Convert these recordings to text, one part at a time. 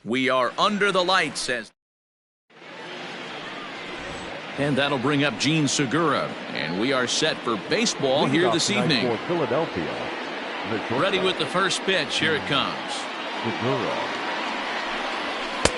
We are under the lights as. And that'll bring up Gene Segura. And we are set for baseball here this evening. For Philadelphia. Ready with the first pitch. Here it comes.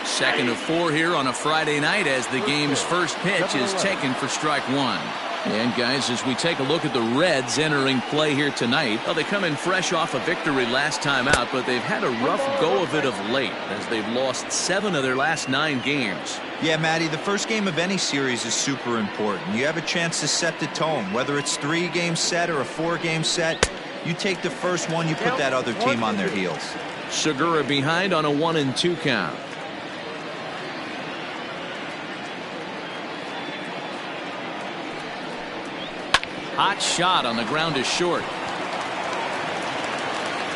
Second of 4 here on a Friday night as the game's first pitch is taken for strike one. And guys, as we take a look at the Reds entering play here tonight, well, they come in fresh off a victory last time out, but they've had a rough go of it of late as they've lost 7 of their last 9 games. Yeah, Matty, the first game of any series is super important. You have a chance to set the tone, whether it's 3-game set or a 4-game set. You take the first one, you put that other team on their heels. Segura behind on a 1-2 count. Hot shot on the ground is short.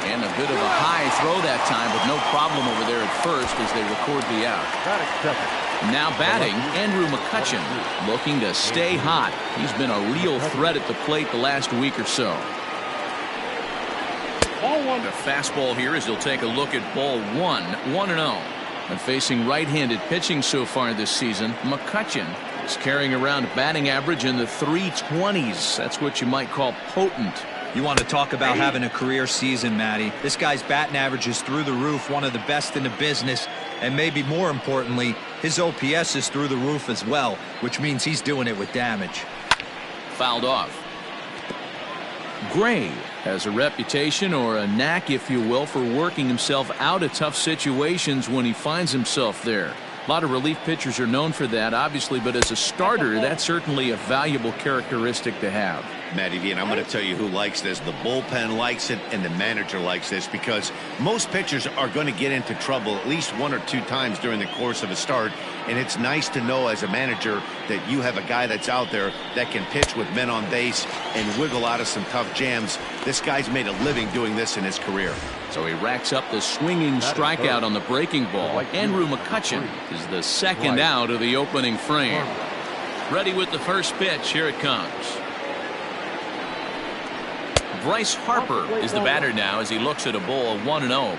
And a bit of a high throw that time, but no problem over there at first as they record the out. Now batting, Andrew McCutchen, looking to stay hot. He's been a real threat at the plate the last week or so. The fastball here as he'll take a look at ball 1, 1-0. And facing right-handed pitching so far this season, McCutchen is carrying around batting average in the 320s. That's what you might call potent. You want to talk about having a career season, Matty. This guy's batting average is through the roof, one of the best in the business, and maybe more importantly, his OPS is through the roof as well, which means he's doing it with damage. Fouled off. Gray has a reputation, or a knack if you will, for working himself out of tough situations when he finds himself there. A lot of relief pitchers are known for that, obviously, but as a starter, that's certainly a valuable characteristic to have. Matty V, and I'm going to tell you who likes this. The bullpen likes it, and the manager likes this, because most pitchers are going to get into trouble at least 1 or 2 times during the course of a start, and it's nice to know as a manager that you have a guy that's out there that can pitch with men on base and wiggle out of some tough jams. This guy's made a living doing this in his career. So he racks up the swinging strikeout on the breaking ball. Andrew McCutchen is the second out of the opening frame. Ready with the first pitch. Here it comes. Bryce Harper is the batter now as he looks at a ball 1-0.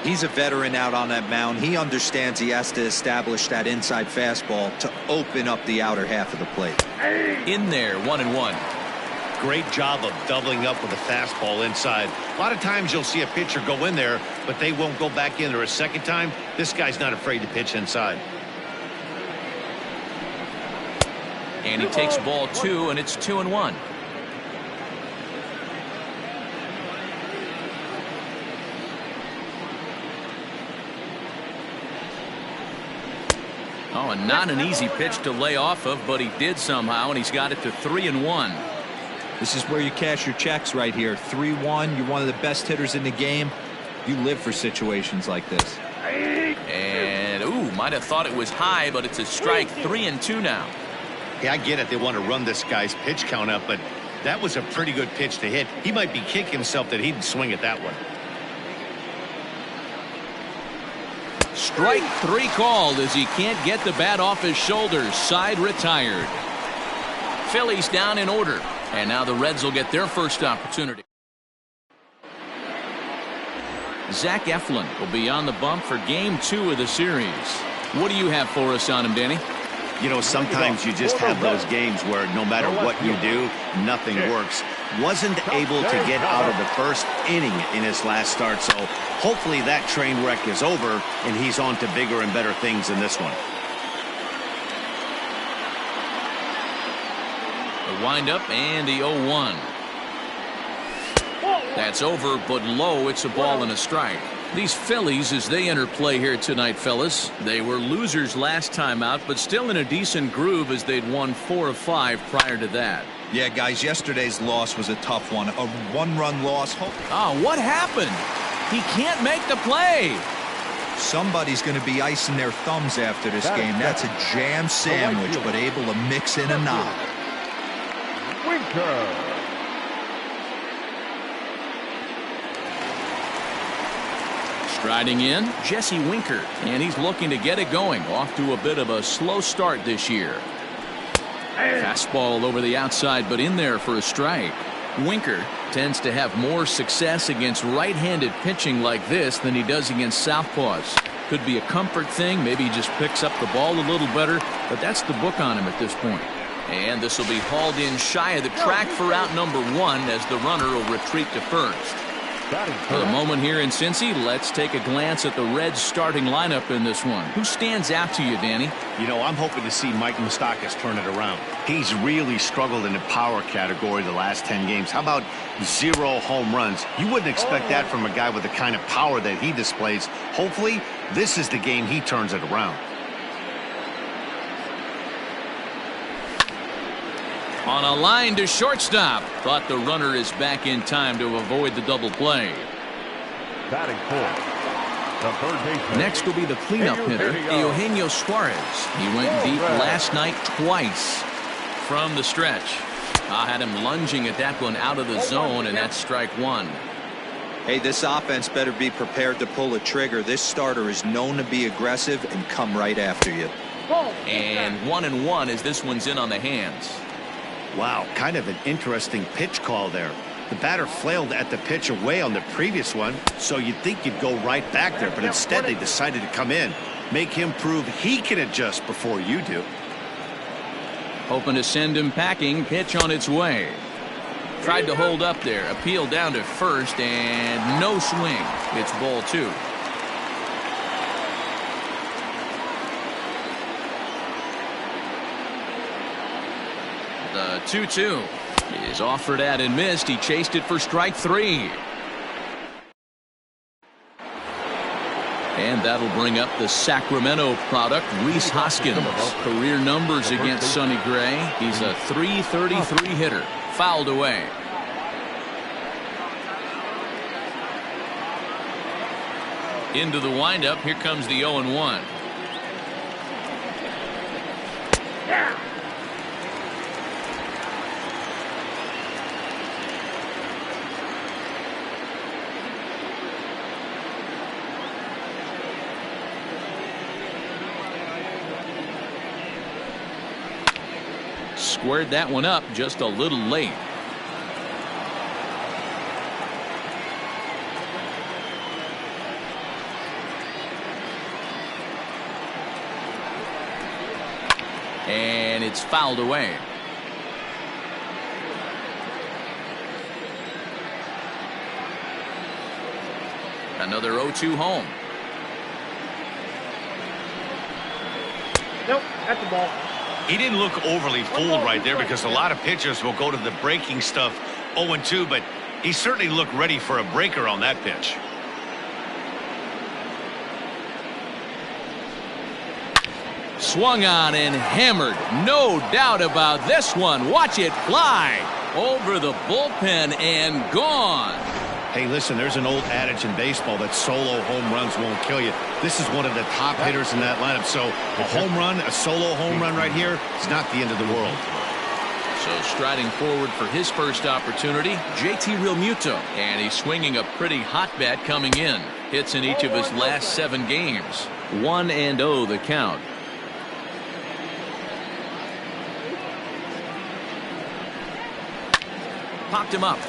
He's a veteran out on that mound. He understands he has to establish that inside fastball to open up the outer half of the plate. In there, 1-1. Great job of doubling up with a fastball inside. A lot of times you'll see a pitcher go in there, but they won't go back in there a second time. This guy's not afraid to pitch inside. And he takes ball 2, and it's 2-1. Oh, and not an easy pitch to lay off of, but he did somehow, and he's got it to 3-1. This is where you cash your checks right here. 3-1. You're one of the best hitters in the game. You live for situations like this. And, ooh, might have thought it was high, but it's a strike. 3-2 now. Yeah, I get it. They want to run this guy's pitch count up, but that was a pretty good pitch to hit. He might be kicking himself that he didn't swing at that one. Strike 3 called as he can't get the bat off his shoulders. Side retired. Phillies down in order. And now the Reds will get their first opportunity. Zach Eflin will be on the bump for game 2 of the series. What do you have for us on him, Danny? You know, sometimes you just have those games where no matter what you do, nothing works. Wasn't able to get out of the first inning in his last start, so hopefully that train wreck is over and he's on to bigger and better things in this one. The windup and the 0-1. That's over, but low. It's a ball and a strike. These Phillies, as they enter play here tonight, fellas, they were losers last time out, but still in a decent groove as they'd won 4 of 5 prior to that. Yeah, guys, yesterday's loss was a tough one. A 1-run loss. Oh, what happened? He can't make the play. Somebody's going to be icing their thumbs after this game. That's a jam sandwich, but able to mix in a knock. Winker. Striding in, Jesse Winker, and he's looking to get it going. Off to a bit of a slow start this year. Fastball over the outside, but in there for a strike. Winker tends to have more success against right-handed pitching like this than he does against southpaws. Could be a comfort thing. Maybe he just picks up the ball a little better, but that's the book on him at this point. And this will be hauled in shy of the track for out number 1 as the runner will retreat to first. For the moment here in Cincy, let's take a glance at the Reds starting lineup in this one. Who stands out to you, Danny? You know, I'm hoping to see Mike Moustakas turn it around. He's really struggled in the power category the last 10 games. How about 0 home runs? You wouldn't expect that from a guy with the kind of power that he displays. Hopefully, this is the game he turns it around. On a line to shortstop. Thought the runner is back in time to avoid the double play. Batting fourth, the third baseman. Next will be the cleanup hitter, Eugenio Suarez. He went deep last night twice from the stretch. I had him lunging at that one out of the zone, and that's strike 1. Hey, this offense better be prepared to pull a trigger. This starter is known to be aggressive and come right after you. And 1-1 as this one's in on the hands. Wow, kind of an interesting pitch call there. The batter flailed at the pitch away on the previous one, so you'd think you'd go right back there, but instead they decided to come in. Make him prove he can adjust before you do. Hoping to send him packing. Pitch on its way. Tried to hold up there. Appeal down to first, and no swing. It's ball 2. The 2-2 is offered at and missed. He chased it for strike 3. And that'll bring up the Sacramento product, Rhys Hoskins. Career numbers against Sonny Gray. He's a .333 hitter. Fouled away. Into the windup. Here comes the 0-1. Squared that one up just a little late. And it's fouled away. Another 0-2 home. Nope, that's the ball. He didn't look overly fooled right there because a lot of pitchers will go to the breaking stuff 0-2, but he certainly looked ready for a breaker on that pitch. Swung on and hammered. No doubt about this one. Watch it fly over the bullpen and gone. Hey, listen, there's an old adage in baseball that solo home runs won't kill you. This is one of the top hitters in that lineup. So a home run, a solo home run right here is not the end of the world. So striding forward for his first opportunity, JT Realmuto. And he's swinging a pretty hot bat coming in. Hits in each of his last 7 games. 1-0 the count. Popped him up.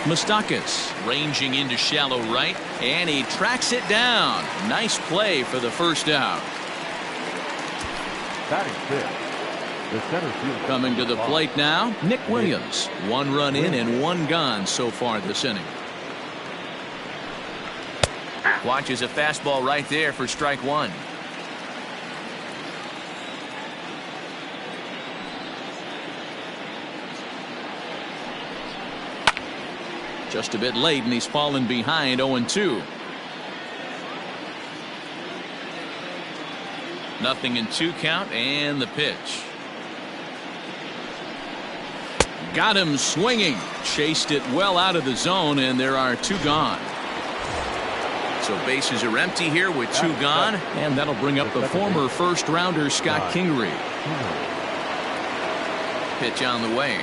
Moustakas ranging into shallow right, and he tracks it down. Nice play for the first out. Batting fifth, the center fielder. Coming to the plate now, Nick Williams. 1 run in and 1 gone so far this inning. Watches a fastball right there for strike 1. Just a bit late, and he's fallen behind 0-2. Nothing in 2 count, and the pitch. Got him swinging. Chased it well out of the zone, and there are 2 gone. So bases are empty here with 2 gone, and that'll bring up the former first-rounder Scott Kingery. Pitch on the way.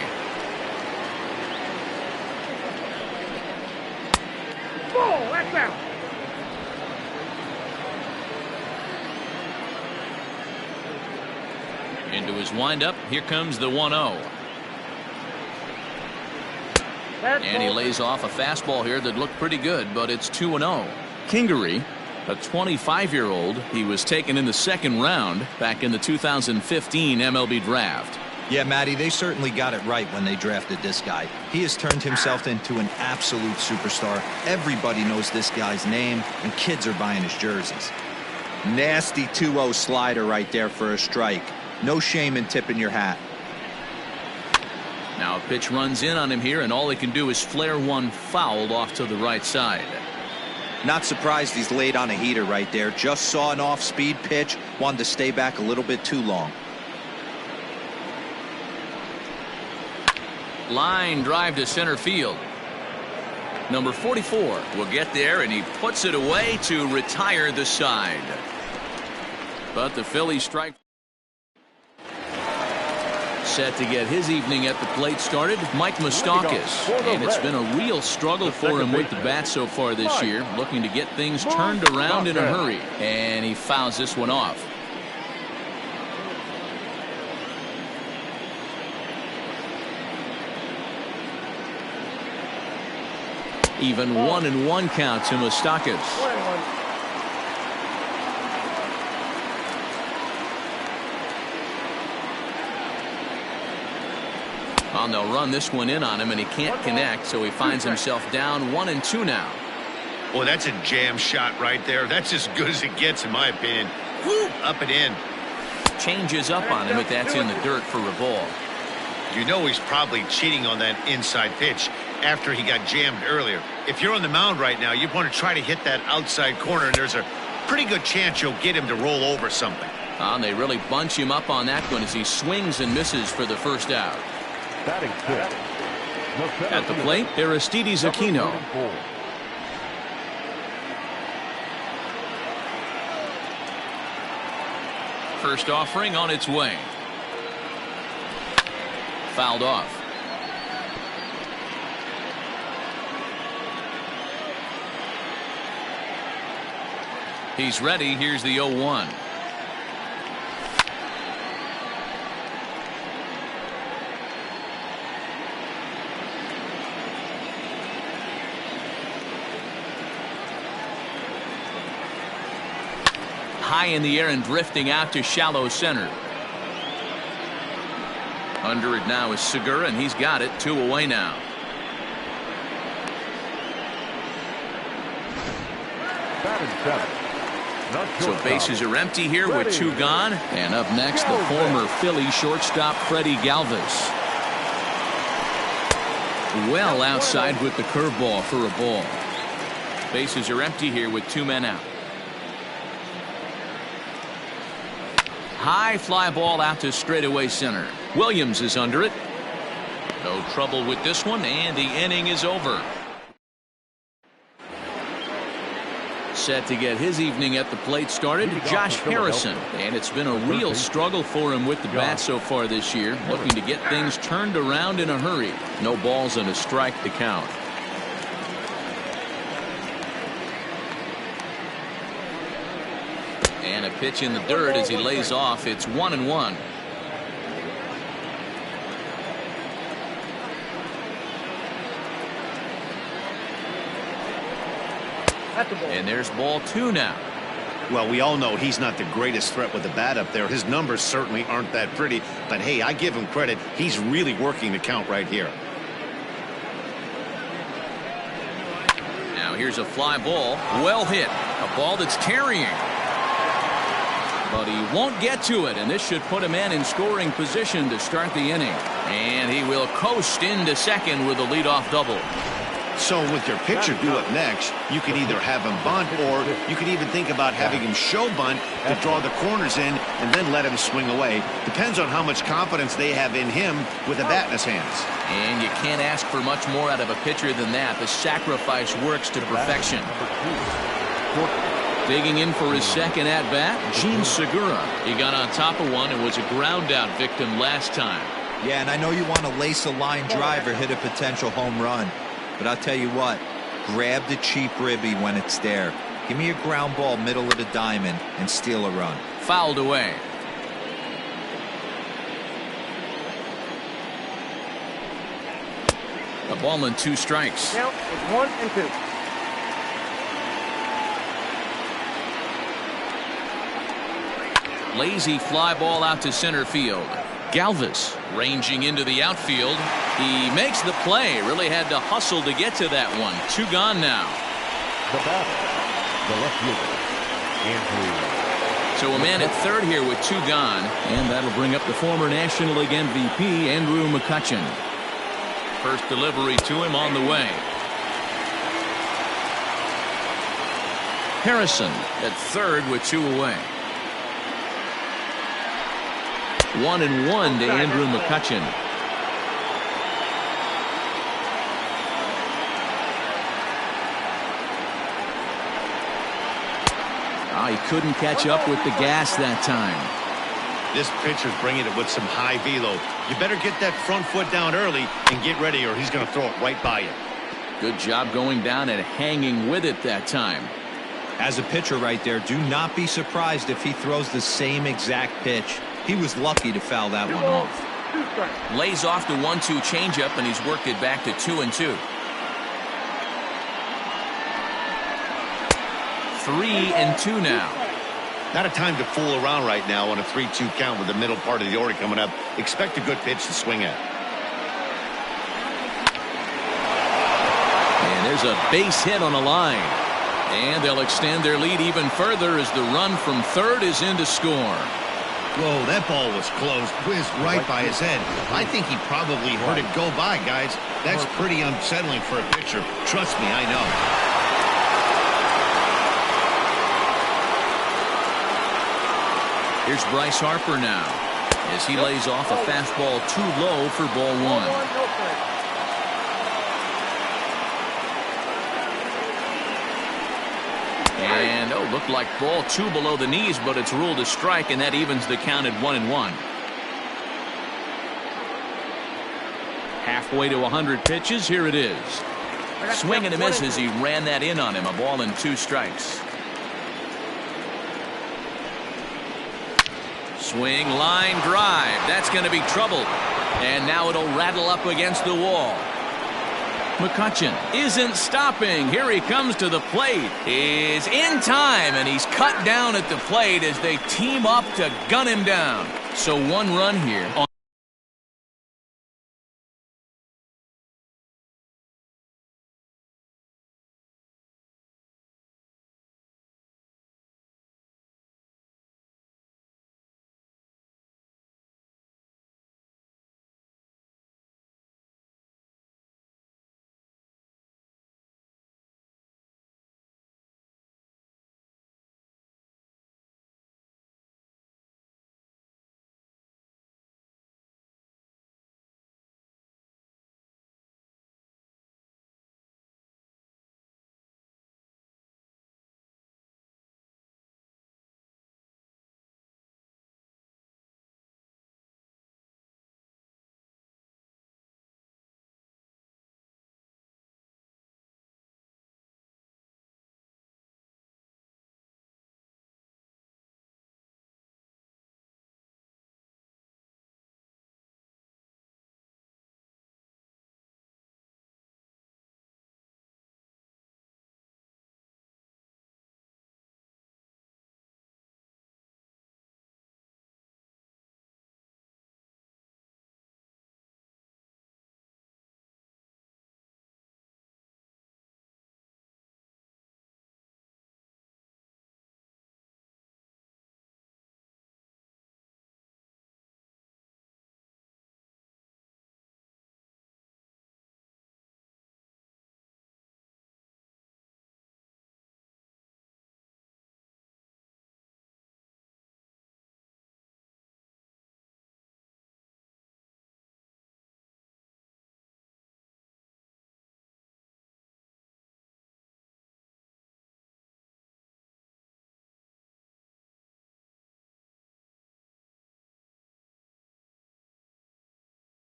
Into his windup. Here comes the 1-0. And he lays off a fastball here that looked pretty good, but it's 2-0. Kingery, A 25-year-old. He was taken in the second round back in the 2015 MLB draft. Yeah, Matty, they certainly got it right when they drafted this guy. He has turned himself into an absolute superstar. Everybody knows this guy's name, and kids are buying his jerseys. Nasty 2-0 slider right there for a strike. No shame in tipping your hat. Now a pitch runs in on him here, and all he can do is flare one foul off to the right side. Not surprised he's laid on a heater right there. Just saw an off-speed pitch, wanted to stay back a little bit too long. Line drive to center field. Number 44 will get there, and he puts it away to retire the side. But the Phillies strike. Set to get his evening at the plate started, Mike Moustakas. And it's been a real struggle for him with the bat so far this year, looking to get things turned around in a hurry. And he fouls this one off. Even 1-1 count to Moustakas. And they'll run this one in on him, and he can't connect, so he finds himself down 1-2 now. Well, that's a jam shot right there. That's as good as it gets, in my opinion. Woo, up and in. Changes up on him, but that's in the dirt for a ball. You know he's probably cheating on that inside pitch after he got jammed earlier. If you're on the mound right now, you want to try to hit that outside corner, and there's a pretty good chance you'll get him to roll over something. And they really bunch him up on that one as he swings and misses for the first out. Batting fifth. At the plate, Aristides Aquino. First offering on its way. Fouled off. He's ready. Here's the 0-1. High in the air and drifting out to shallow center. Under it now is Segura, and he's got it. 2 away now. So bases are empty here with 2 gone. And up next, the former Philly shortstop Freddie Galvis. Well outside with the curveball for a ball. Bases are empty here with 2 men out. High fly ball out to straightaway center. Williams is under it. No trouble with this one, and the inning is over. Set to get his evening at the plate started, Josh Harrison. And it's been a real struggle for him with the bat so far this year, looking to get things turned around in a hurry. No balls and a strike to count. And a pitch in the dirt as he lays off. It's 1-1. And there's ball 2 now. Well, we all know he's not the greatest threat with the bat up there. His numbers certainly aren't that pretty. But, hey, I give him credit. He's really working the count right here. Now here's a fly ball. Well hit. A ball that's carrying. But he won't get to it, and this should put a man in scoring position to start the inning. And he will coast into second with a leadoff double. So with your pitcher due up next, you can either have him bunt, or you could even think about having him show bunt to draw the corners in and then let him swing away. Depends on how much confidence they have in him with a bat in his hands. And you can't ask for much more out of a pitcher than that. The sacrifice works to perfection. Digging in for his second at-bat, Gene Segura. He got on top of one and was a ground-out victim last time. Yeah, and I know you want to lace a line drive or hit a potential home run. But I'll tell you what, grab the cheap ribby when it's there. Give me a ground ball middle of the diamond and steal a run. Fouled away. A ball and 2 strikes. Count is 1-2. Lazy fly ball out to center field. Galvis ranging into the outfield. He makes the play. Really had to hustle to get to that one. 2 gone now. The batter, the left fielder, Andrew. So a man at third here with 2 gone. And that'll bring up the former National League MVP, Andrew McCutchen. First delivery to him on the way. Harrison at third with 2 away. 1-1 to Andrew McCutchen. He couldn't catch up with the gas that time. This pitcher's bringing it with some high velo. You better get that front foot down early and get ready, or he's going to throw it right by you. Good job going down and hanging with it that time. As a pitcher right there, do not be surprised if he throws the same exact pitch. He was lucky to foul that one off. Lays off the 1-2 changeup, and he's worked it back to 2-2. 3-2 now. Not a time to fool around right now on a 3-2 count with the middle part of the order coming up. Expect a good pitch to swing at. And there's a base hit on a line. And they'll extend their lead even further as the run from third is in to score. Whoa, that ball was close. Whizzed right by his head. I think he probably heard it go by, guys. That's pretty unsettling for a pitcher. Trust me, I know. Here's Bryce Harper now as he lays off a fastball too low for ball 1. And looked like ball 2 below the knees, but it's ruled a strike, and that evens the count at 1-1. Halfway to 100 pitches. Here it is. Swing and a miss as he ran that in on him. A ball and 2 strikes. Swing, line drive. That's going to be trouble. And now it'll rattle up against the wall. McCutchen isn't stopping. Here he comes to the plate. Is in time, and he's cut down at the plate as they team up to gun him down. So 1 run here.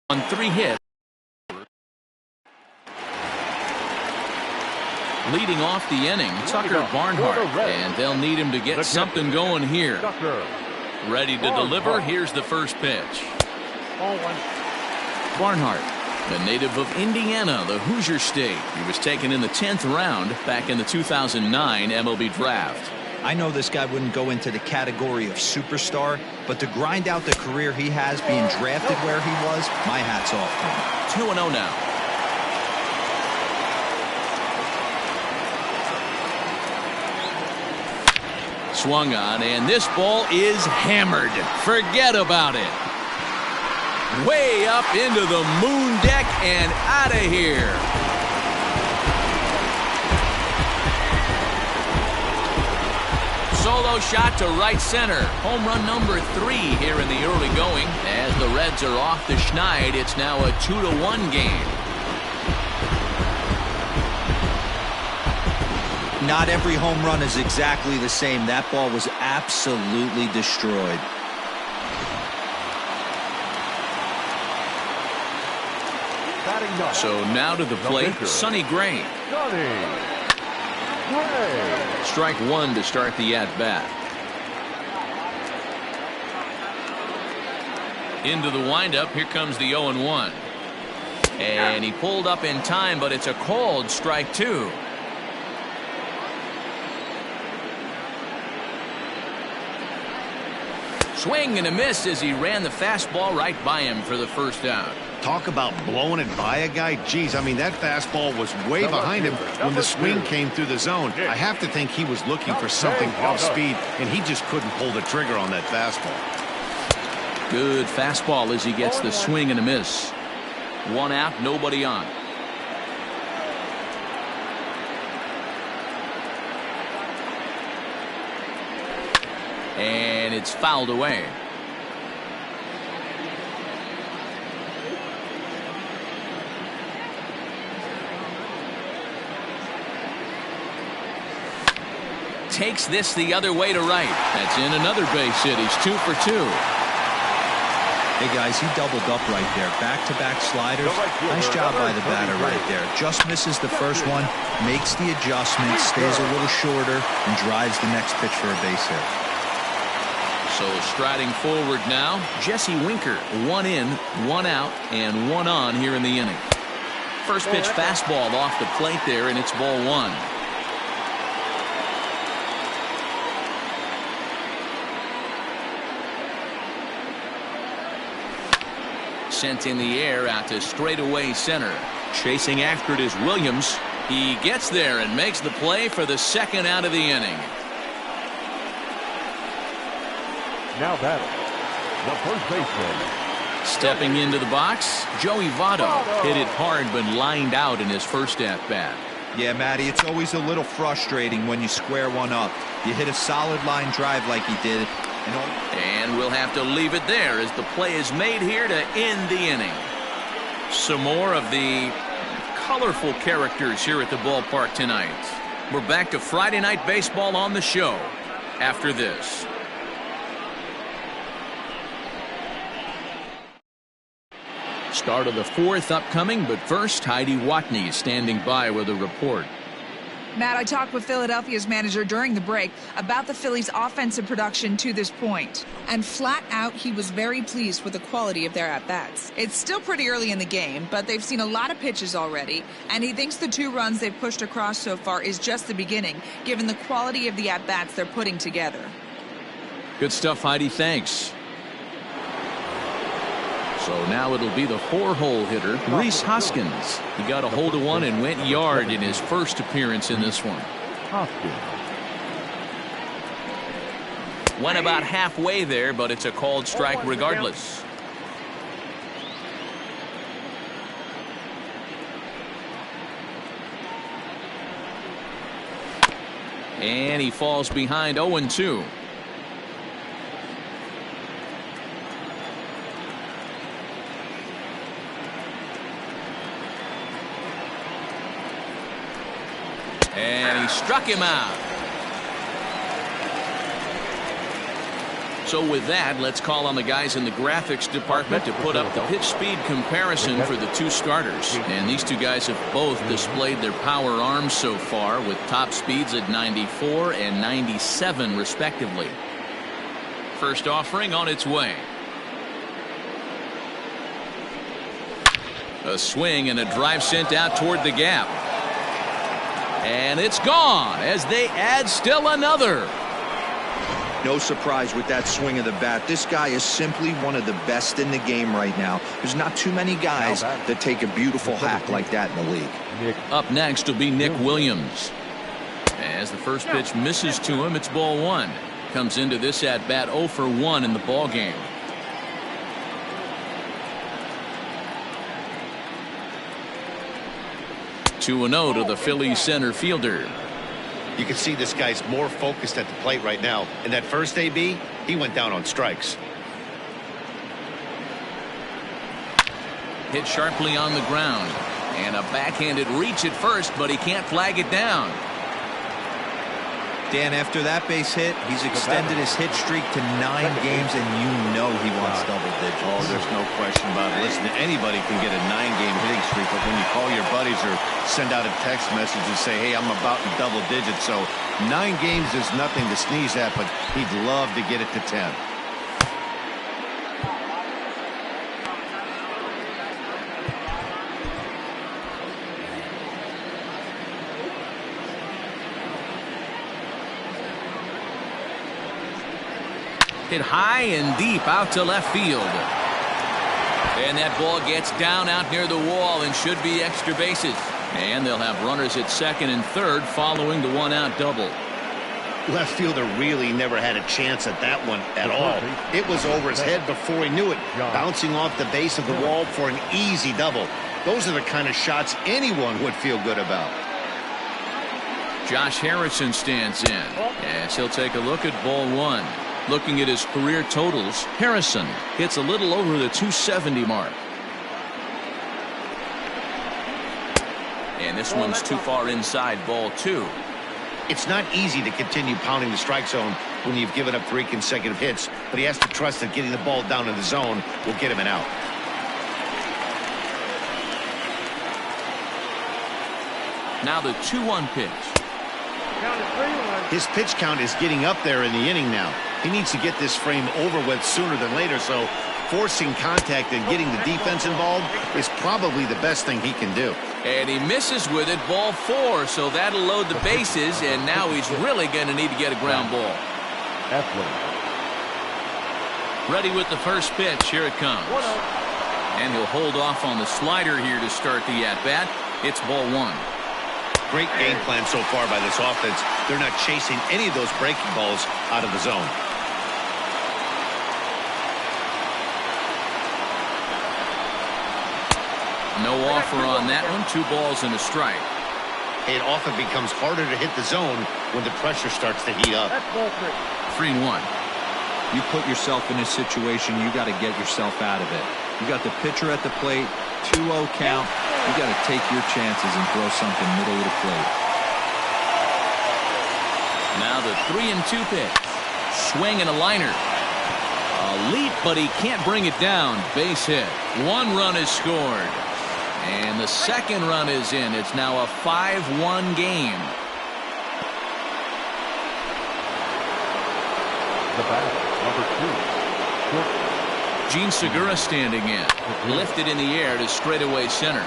On 3 hits. Leading off the inning, Tucker Barnhart, and they'll need him to get something going here. Ready to deliver. Here's the first pitch. Barnhart, the native of Indiana, the Hoosier State. He was taken in the 10th round back in the 2009 MLB draft. I know this guy wouldn't go into the category of superstar, but to grind out the career he has being drafted where he was, my hat's off to him. 2-0 now. Swung on, and this ball is hammered. Forget about it. Way up into the moon deck and out of here. Solo shot to right center. Home run number 3 here in the early going. As the Reds are off the schneid, it's now a 2-1 game. Not every home run is exactly the same. That ball was absolutely destroyed. So now to the plate, Sonny Gray. Strike 1 to start the at-bat. Into the windup, here comes the 0-1. And he pulled up in time, but it's a called strike 2. Swing and a miss as he ran the fastball right by him for the first out. Talk about blowing it by a guy. Geez, I mean, that fastball was way behind him when the swing came through the zone. I have to think he was looking for something off speed, and he just couldn't pull the trigger on that fastball. Good fastball as he gets the swing and a miss. 1 out, nobody on. And it's fouled away. Takes this the other way to right. That's in another base hit. He's 2 for 2. Hey guys, he doubled up right there. Back-to-back sliders. Nice job by the batter right there. Just misses the first one, makes the adjustment, stays a little shorter, and drives the next pitch for a base hit. So striding forward now, Jesse Winker. 1 in, 1 out, and 1 on here in the inning. First pitch fastball off the plate there, and it's ball 1. Sent in the air out to straightaway center. Chasing after it is Williams. He gets there and makes the play for the second out of the inning. Now batting, the first baseman. Stepping into the box, Joey Votto. Hit it hard but lined out in his first at-bat. Yeah, Matty, it's always a little frustrating when you square one up. You hit a solid line drive like he did. And we'll have to leave it there as the play is made here to end the inning. Some more of the colorful characters here at the ballpark tonight. We're back to Friday Night Baseball on the show after this. Start of the 4th upcoming, but first, Heidi Watney standing by with a report. Matt, I talked with Philadelphia's manager during the break about the Phillies' offensive production to this point. And flat out, he was very pleased with the quality of their at-bats. It's still pretty early in the game, but they've seen a lot of pitches already, and he thinks the 2 runs they've pushed across so far is just the beginning, given the quality of the at-bats they're putting together. Good stuff, Heidi. Thanks. So now it'll be the 4-hole hitter, Rhys Hoskins. He got a hold of one and went yard in his first appearance in this one. Went about halfway there, but it's a called strike regardless. And he falls behind 0-2. And he struck him out. So with that, let's call on the guys in the graphics department to put up the pitch speed comparison for the 2 starters. And these 2 guys have both displayed their power arms so far with top speeds at 94 and 97 respectively. First offering on its way. A swing and a drive sent out toward the gap. And it's gone as they add still another. No surprise with that swing of the bat. This guy is simply one of the best in the game right now. There's not too many guys that take a beautiful hack like that in the league. Up next will be Nick Williams. As the first pitch misses to him, it's ball one. Comes into this at bat 0 for 1 in the ball game. Two and 0 to the Phillies center fielder. You can see this guy's more focused at the plate right now. In that first AB, he went down on strikes. Hit sharply on the ground. And a backhanded reach at first, but he can't flag it down. Dan, after that base hit, he's extended his hit streak to 9 games, and you know he wants double digits. Oh, there's no question about it. Listen, anybody can get a 9-game hitting streak, but when you call your buddies or send out a text message and say, hey, I'm about in double digits, so 9 games is nothing to sneeze at, but he'd love to get it to 10. Hit high and deep out to left field. And that ball gets down out near the wall and should be extra bases. And they'll have runners at second and third following the 1-out double. Left fielder really never had a chance at that one at all. It was over his head before he knew it, bouncing off the base of the wall for an easy double. Those are the kind of shots anyone would feel good about. Josh Harrison stands in as he'll take a look at ball one. Looking at his career totals, Harrison hits a little over the 270 mark. And this one's too far inside ball two. It's not easy to continue pounding the strike zone when you've given up 3 consecutive hits, but he has to trust that getting the ball down in the zone will get him an out. Now the 2-1 pitch. His pitch count is getting up there in the inning now. He needs to get this frame over with sooner than later, so forcing contact and getting the defense involved is probably the best thing he can do. And he misses with it, ball 4, so that'll load the bases, and now he's really going to need to get a ground ball. Ready with the first pitch. Here it comes. And he'll hold off on the slider here to start the at-bat. It's ball 1. Great game plan so far by this offense. They're not chasing any of those breaking balls out of the zone. No offer on that one. 2 balls and a strike. It often becomes harder to hit the zone when the pressure starts to heat up. 3-1. You put yourself in a situation, you got to get yourself out of it. You got the pitcher at the plate, 2-0 count. You got to take your chances and throw something middle of the plate. Now the 3-2 pitch. Swing and a liner. A leap, but he can't bring it down. Base hit. 1 run is scored. And the second run is in. It's now a 5-1 game. The bat, number 2. Gene Segura standing in. Lifted in the air to straightaway center.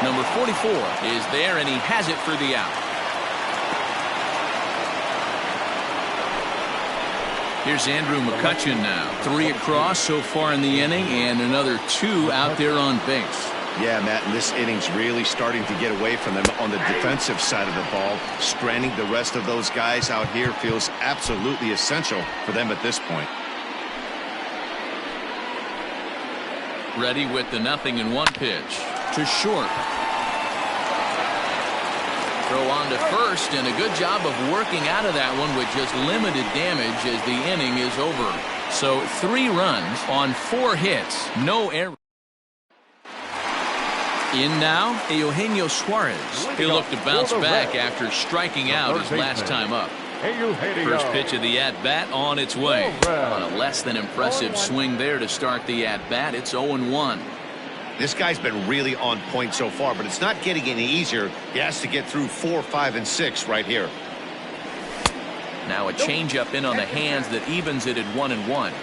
Number 44 is there, and he has it for the out. Here's Andrew McCutchen now. 3 across so far in the inning, and another 2 out there on base. Yeah, Matt, and this inning's really starting to get away from them on the defensive side of the ball. Stranding the rest of those guys out here feels absolutely essential for them at this point. Ready with the 0-1 pitch. To short. Throw on to first, and a good job of working out of that one with just limited damage as the inning is over. So 3 runs on 4 hits, no errors. In now, Eugenio Suarez. He'll look to bounce back after striking out his last time up. First pitch of the at-bat on its way. On a less than impressive swing there to start the at-bat. It's 0-1. This guy's been really on point so far, but it's not getting any easier. He has to get through 4, 5, and 6 right here. Now a changeup in on the hands that evens it at 1-1.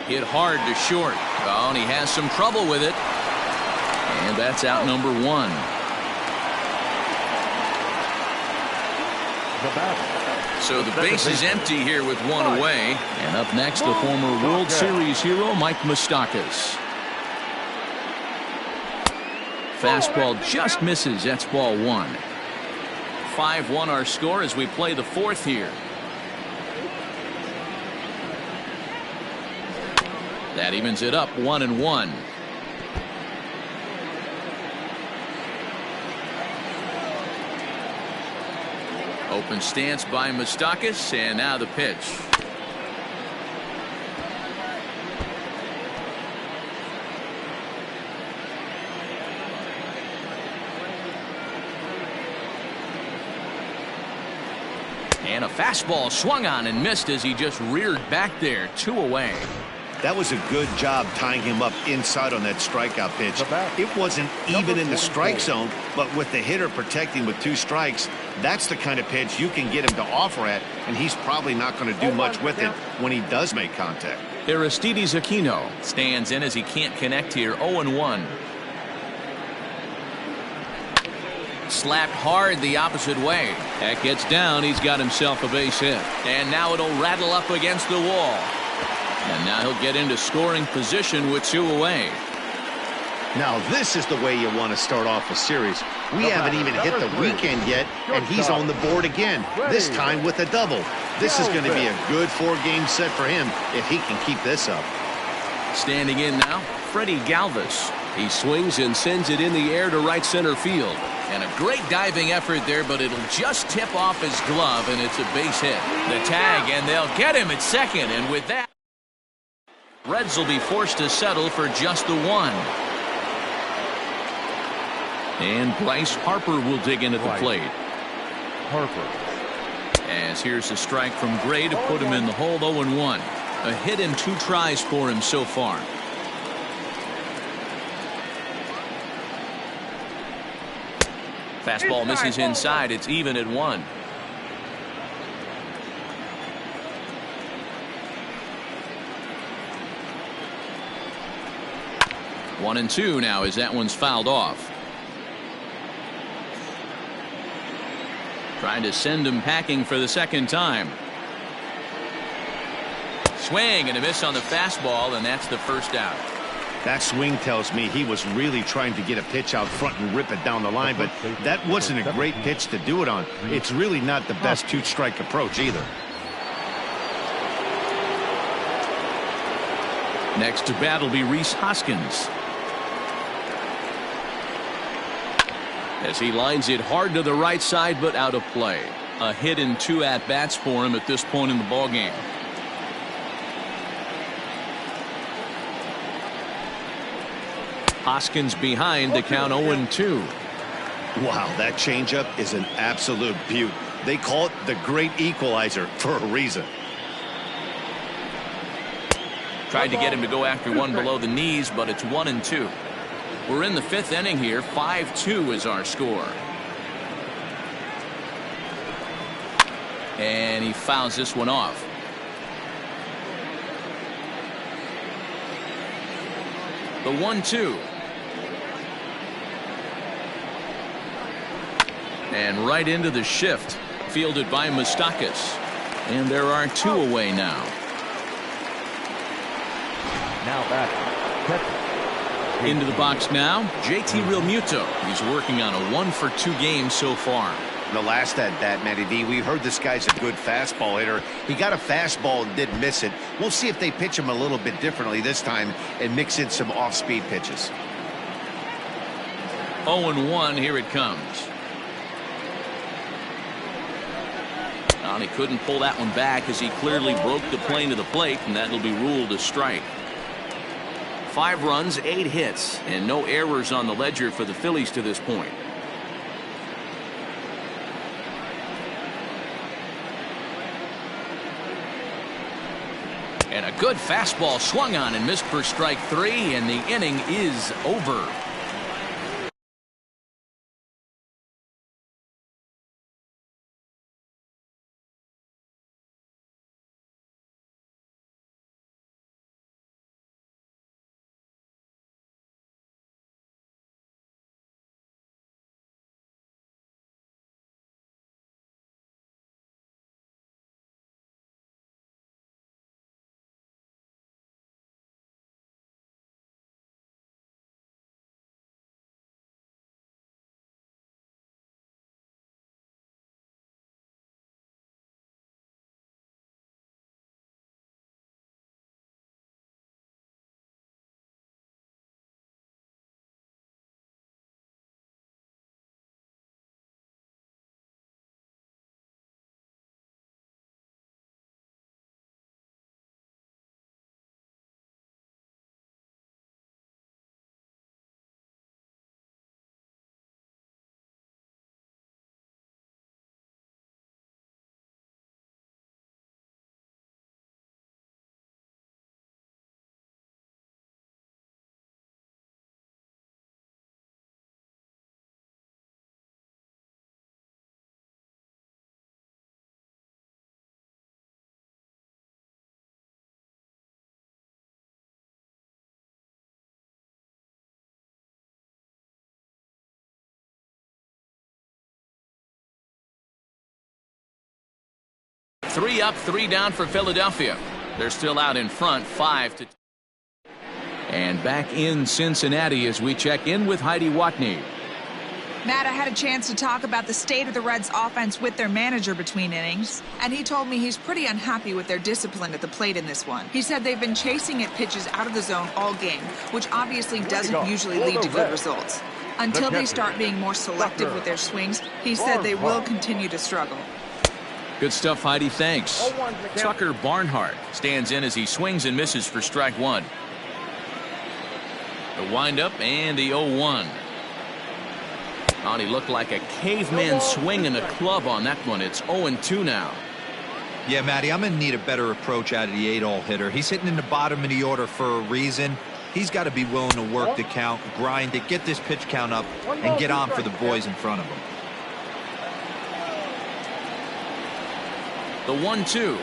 Hit hard to short. Oh, and he has some trouble with it. And that's out number 1. The batter. So the base is empty here with 1 away. And up next, the former World Series hero, Mike Moustakas. Fastball just misses. That's ball 1. 5-1 our score as we play the 4th here. That evens it up 1-1. Open stance by Moustakas, and now the pitch. And a fastball swung on and missed as he just reared back there. 2 away. That was a good job tying him up inside on that strikeout pitch. It wasn't even in the strike zone, but with the hitter protecting with 2 strikes, that's the kind of pitch you can get him to offer at, and he's probably not going to do much with it when he does make contact. Aristides Aquino stands in as he can't connect here. 0-1. Slapped hard the opposite way. That gets down. He's got himself a base hit. And now it'll rattle up against the wall. And now he'll get into scoring position with 2 away. Now this is the way you want to start off a series. We haven't even hit the weekend yet, and he's on the board again, this time with a double. This is going to be a good 4-game set for him if he can keep this up. Standing in now, Freddie Galvis. He swings and sends it in the air to right center field. And a great diving effort there, but it'll just tip off his glove, and it's a base hit. The tag, and they'll get him at second, and with that, Reds will be forced to settle for just the 1. And Bryce Harper will dig in at the plate. Harper. As here's a strike from Gray to put him in the hole. 0-1. A hit and 2 tries for him so far. Fastball misses inside. It's even at 1. One and 2 now as that one's fouled off. Trying to send him packing for the 2nd time. Swing and a miss on the fastball, and that's the 1st out. That swing tells me he was really trying to get a pitch out front and rip it down the line, but that wasn't a great pitch to do it on. It's really not the best 2-strike approach either. Next to bat will be Rhys Hoskins. As he lines it hard to the right side, but out of play. A hit and 2 at-bats for him at this point in the ballgame. Hoskins behind to count 0-2. Wow, that changeup is an absolute beaut. They call it the great equalizer for a reason. Tried to get him to go after one below the knees, but it's 1-2. We're in the 5th inning here. 5-2 is our score. And he fouls this one off. The 1-2. And right into the shift. Fielded by Moustakas. And there are 2 away now. Now back. Catcher. Into the box now, JT Realmuto. He's working on a 1-for-2 game so far. The last at bat, Matty D, we heard this guy's a good fastball hitter. He got a fastball and did miss it. We'll see if they pitch him a little bit differently this time and mix in some off-speed pitches. 0-1, here it comes. And he couldn't pull that one back as he clearly broke the plane to the plate, and that'll be ruled a strike. 5 runs, 8 hits, and no errors on the ledger for the Phillies to this point. And a good fastball swung on and missed for strike 3, and the inning is over. 3 up, 3 down for Philadelphia. They're still out in front, 5-2. And back in Cincinnati as we check in with Heidi Watney. Matt, I had a chance to talk about the state of the Reds offense with their manager between innings, and he told me he's pretty unhappy with their discipline at the plate in this one. He said they've been chasing at pitches out of the zone all game, which obviously doesn't usually lead to good results. Until they start being more selective with their swings, he said they will continue to struggle. Good stuff, Heidi. Thanks. Tucker Barnhart stands in as he swings and misses for strike 1. The windup and the 0-1. Oh, he looked like a caveman swinging a club on that one. It's 0-2 now. Yeah, Matty, I'm going to need a better approach out of the 8-hole hitter. He's hitting in the bottom of the order for a reason. He's got to be willing to work the count, grind it, get this pitch count up, and get on for the boys in front of him. The 1-2.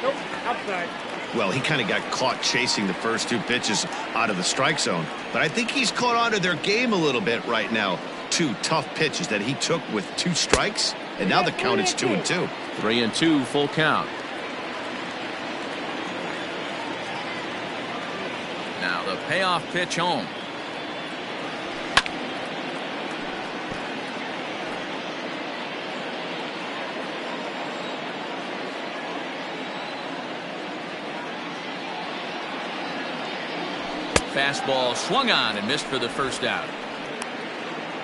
Nope, outside. Well, he kind of got caught chasing the first 2 pitches out of the strike zone. But I think he's caught on to their game a little bit right now. 2 tough pitches that he took with 2 strikes. And now the count is 2-2. 3-2, full count. Now the payoff pitch home. Fastball swung on and missed for the first out.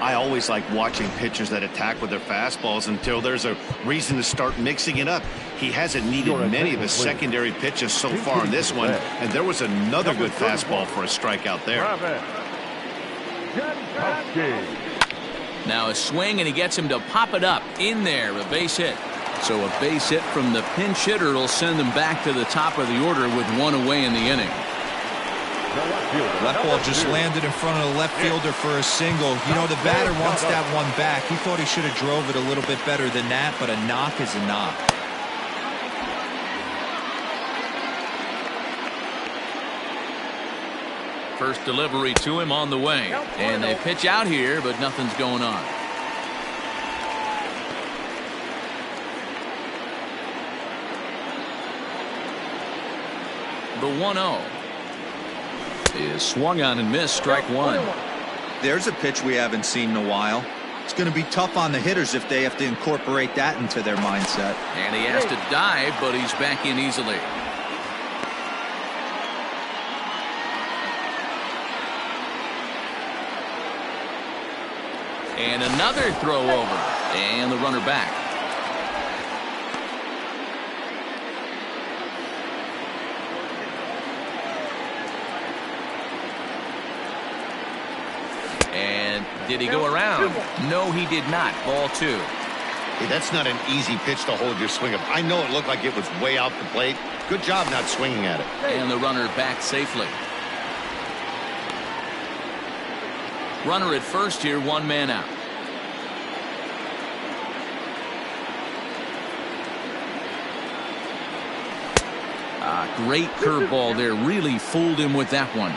I always like watching pitchers that attack with their fastballs until there's a reason to start mixing it up. He hasn't needed many of his secondary pitches so far in this one, and there was another good fastball for a strikeout there. Now a swing, and he gets him to pop it up in there, a base hit. So a base hit from the pinch hitter will send them back to the top of the order with 1 away in the inning. Left ball just landed in front of the left fielder for a single. You know, the batter wants that one back. He thought he should have drove it a little bit better than that, but a knock is a knock. First delivery to him on the way. And they pitch out here, but nothing's going on. The 1-0 is swung on and missed, strike 1. There's a pitch we haven't seen in a while. It's going to be tough on the hitters if they have to incorporate that into their mindset. And he has to dive, but he's back in easily. And another throw over. And the runner back. And did he go around? No, he did not. Ball 2. Hey, that's not an easy pitch to hold your swing up. I know it looked like it was way out the plate. Good job not swinging at it. And the runner back safely. Runner at first here, 1 man out. Great curveball there. Really fooled him with that one.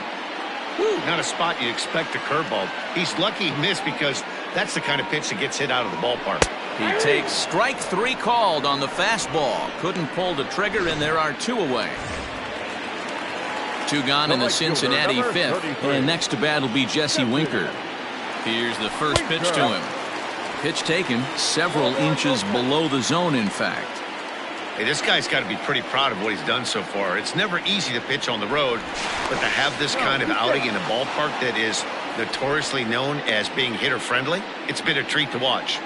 Not a spot you'd expect a curveball. He's lucky he missed because that's the kind of pitch that gets hit out of the ballpark. He takes strike 3 called on the fastball. Couldn't pull the trigger, and there are 2 away. 2 gone in the Cincinnati 5th. And next to bat will be Jesse Winker. Here's the first pitch to him. Pitch taken several inches below the zone, in fact. Hey, this guy's got to be pretty proud of what he's done so far. It's never easy to pitch on the road, but to have this kind of outing in a ballpark that is notoriously known as being hitter-friendly, it's been a treat to watch.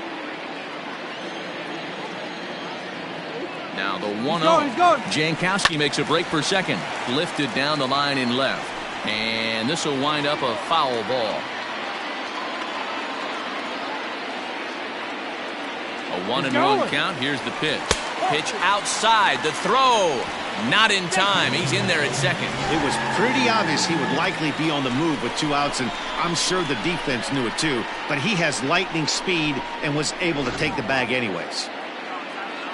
Now the 1-0. Jankowski makes a break for second. Lifted down the line in left. And this will wind up a foul ball. A 1-1 count. Here's the pitch. Pitch outside. The throw. Not in time. He's in there at second. It was pretty obvious he would likely be on the move with 2 outs, and I'm sure the defense knew it too. But he has lightning speed and was able to take the bag anyways.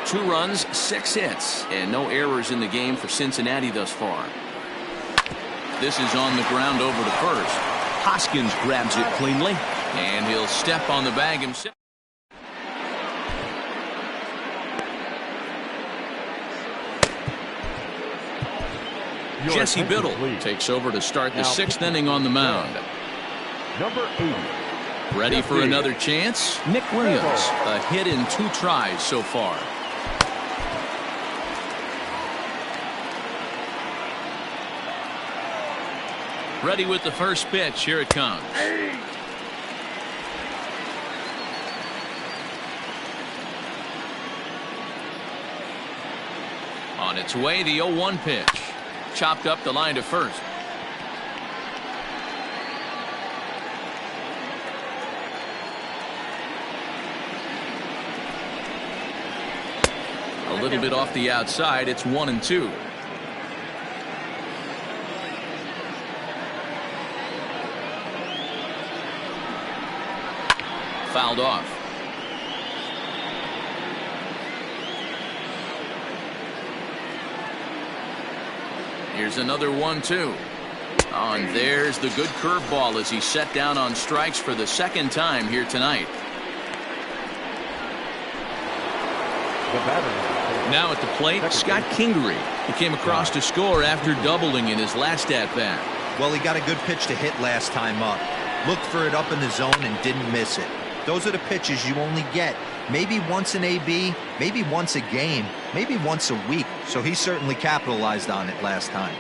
2 runs, 6 hits, and no errors in the game for Cincinnati thus far. This is on the ground over to first. Hoskins grabs it cleanly, and he'll step on the bag himself. Jesse Biddle takes over to start the 6th inning on the mound. Number 80. Ready for another chance? Nick Williams, a hit in 2 tries so far. Ready with the first pitch. Here it comes. On its way, the 0-1 pitch. Chopped up the line to first. A little bit off the outside. It's 1-2. Fouled off. Here's another 1-2. Oh, and there's the good curveball as he set down on strikes for the 2nd time here tonight. Now at the plate, Scott Kingery. He came across to score after doubling in his last at-bat. Well, he got a good pitch to hit last time up. Looked for it up in the zone and didn't miss it. Those are the pitches you only get maybe once in AB, maybe once a game, maybe once a week. So he certainly capitalized on it last time.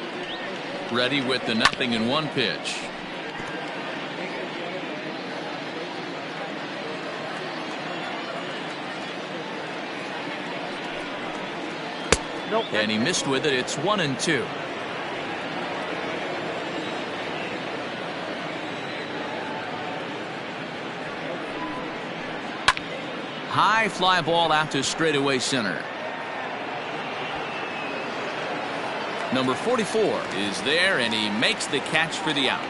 Ready with the 0-1 pitch. And he missed with it. It's 1-2. High fly ball out to straightaway center. Number 44 is there, and he makes the catch for the out.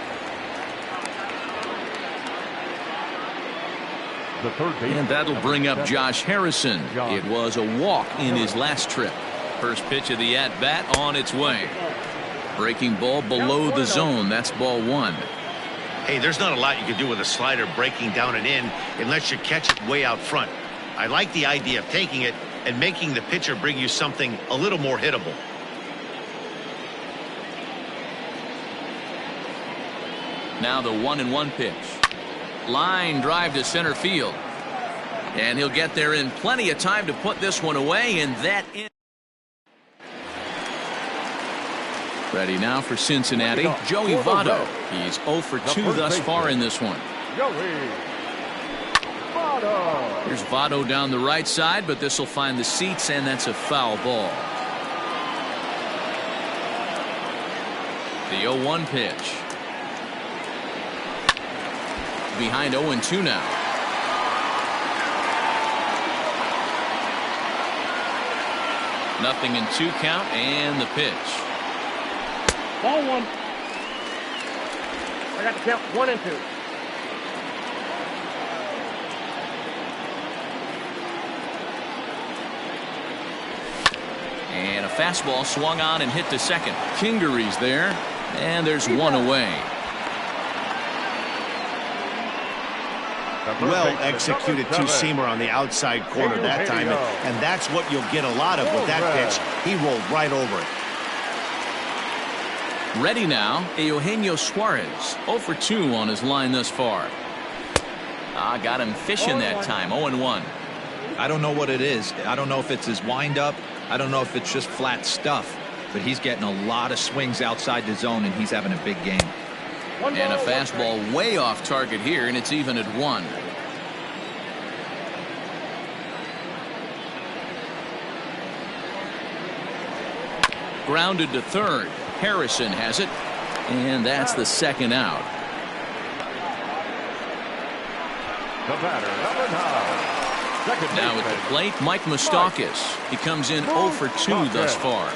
And that'll bring up Josh Harrison. It was a walk in his last trip. First pitch of the at-bat on its way. Breaking ball below the zone. That's ball 1. Hey, there's not a lot you can do with a slider breaking down and in unless you catch it way out front. I like the idea of taking it and making the pitcher bring you something a little more hittable. Now the 1-1 pitch. Line drive to center field. And he'll get there in plenty of time to put this one away, and that in. Ready now for Cincinnati, Joey Votto. He's 0 for 2 thus far in this one. Here's Votto down the right side, but this will find the seats, and that's a foul ball. The 0-1 pitch. Behind 0-2 now. Nothing in 2 count, and the pitch. Ball 1. I got the count 1-2. And a fastball swung on and hit to second. Kingery's there, and there's one away. Well executed two-seamer on the outside corner that time, and that's what you'll get a lot of with that pitch. He rolled right over it. Ready now, Eugenio Suarez, 0 for 2 on his line thus far. Got him fishing that time, 0-1. I don't know what it is. I don't know if it's his windup. I don't know if it's just flat stuff, but he's getting a lot of swings outside the zone, and he's having a big game. And a fastball way off target here, and it's even at 1. Grounded to third. Harrison has it, and that's the second out. The batter, number 9. Now at the plate, Mike Moustakas. He comes in 0 for 2 thus far.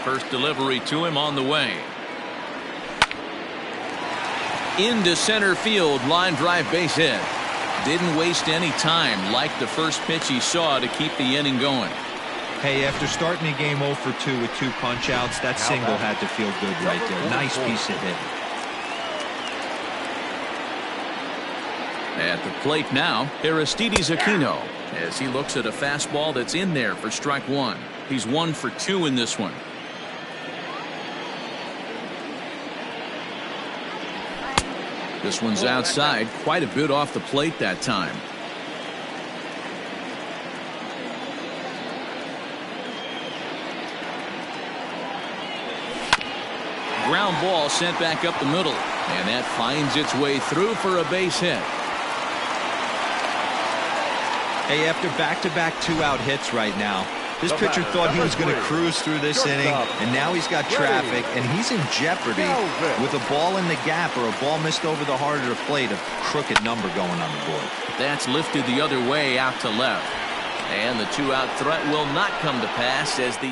First delivery to him on the way. Into center field, line drive base hit. Didn't waste any time, like the first pitch he saw to keep the inning going. Hey, after starting a game 0 for 2 with 2 punch-outs, that single had to feel good right there. Nice piece of hit. At the plate now, Aristides Aquino, as he looks at a fastball that's in there for strike 1. He's 1 for 2 in this one. This one's outside, quite a bit off the plate that time. Ground ball sent back up the middle, and that finds its way through for a base hit. Hey, after back-to-back two-out hits right now, this pitcher thought he was going to cruise through this inning, and now he's got traffic, and he's in jeopardy with a ball in the gap or a ball missed over the heart of the plate, a crooked number going on the board. That's lifted the other way out to left. And the two-out threat will not come to pass as the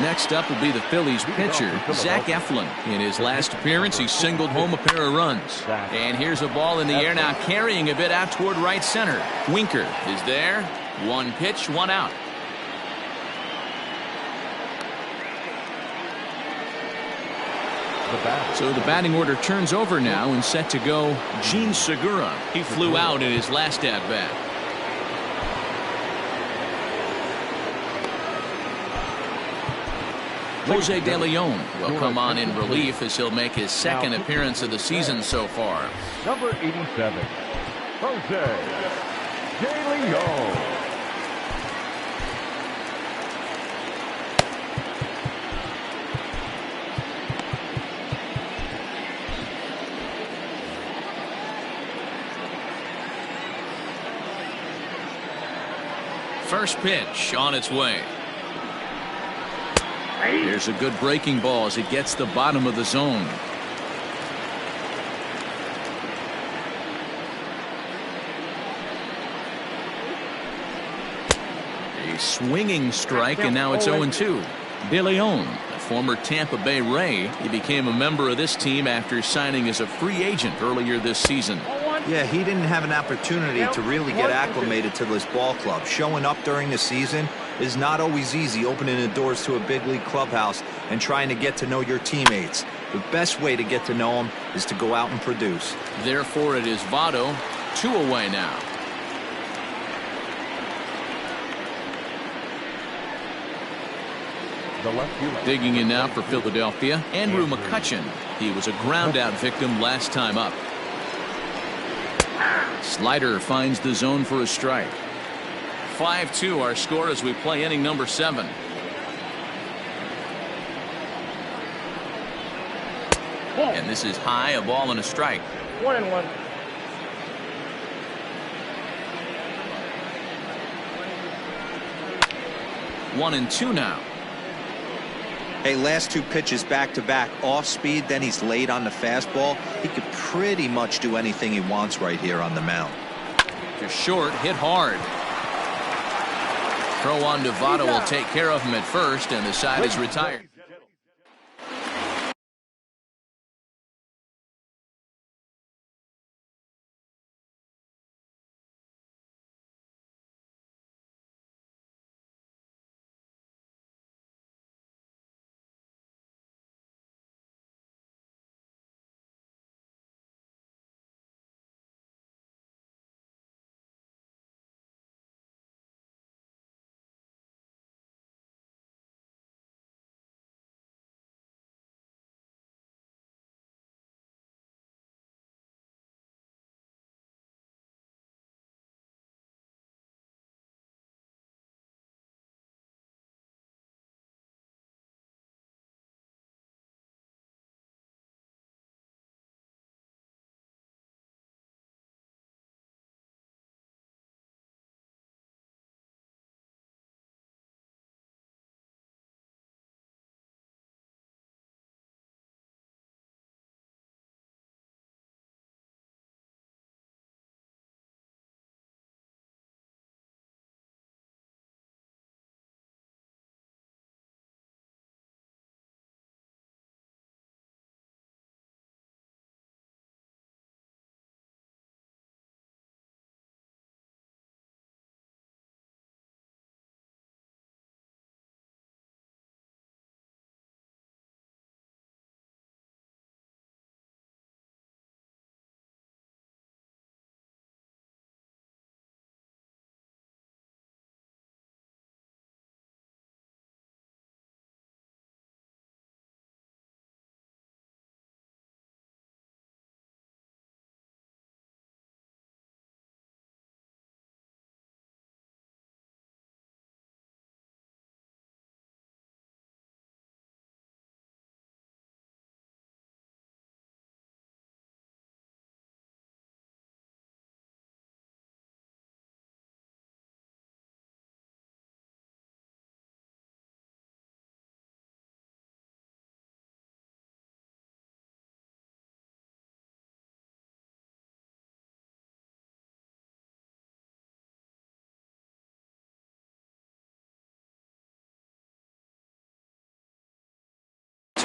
Next up will be the Phillies pitcher, Zach Eflin. In his last appearance, he singled home a pair of runs. And here's a ball in the air now, carrying a bit out toward right center. Winker is there. One pitch, one out. So the batting order turns over now and set to go Gene Segura. He flew out in his last at-bat. Jose De Leon will come on in relief as he'll make his second appearance of the season so far. Number 87, Jose De Leon. First pitch on its way. There's a good breaking ball as it gets the bottom of the zone. A swinging strike, and now it's 0-2. De Leon, a former Tampa Bay Ray, he became a member of this team after signing as a free agent earlier this season. Yeah, he didn't have an opportunity to really get acclimated to this ball club. Showing up during the season is not always easy, opening the doors to a big league clubhouse and trying to get to know your teammates. The best way to get to know them is to go out and produce. Therefore, it is Votto, 2 away now. Digging in now for Philadelphia, Andrew McCutchen. He was a ground-out victim last time up. Slider finds the zone for a strike. 5-2 our score as we play inning number 7. And this is high, a ball and a strike. 1-1. One and two now. Hey, last two pitches back-to-back, off speed, then he's late on the fastball. He could pretty much do anything he wants right here on the mound. To short, hit hard. Throw on to Votto will take care of him at first, and the side is retired.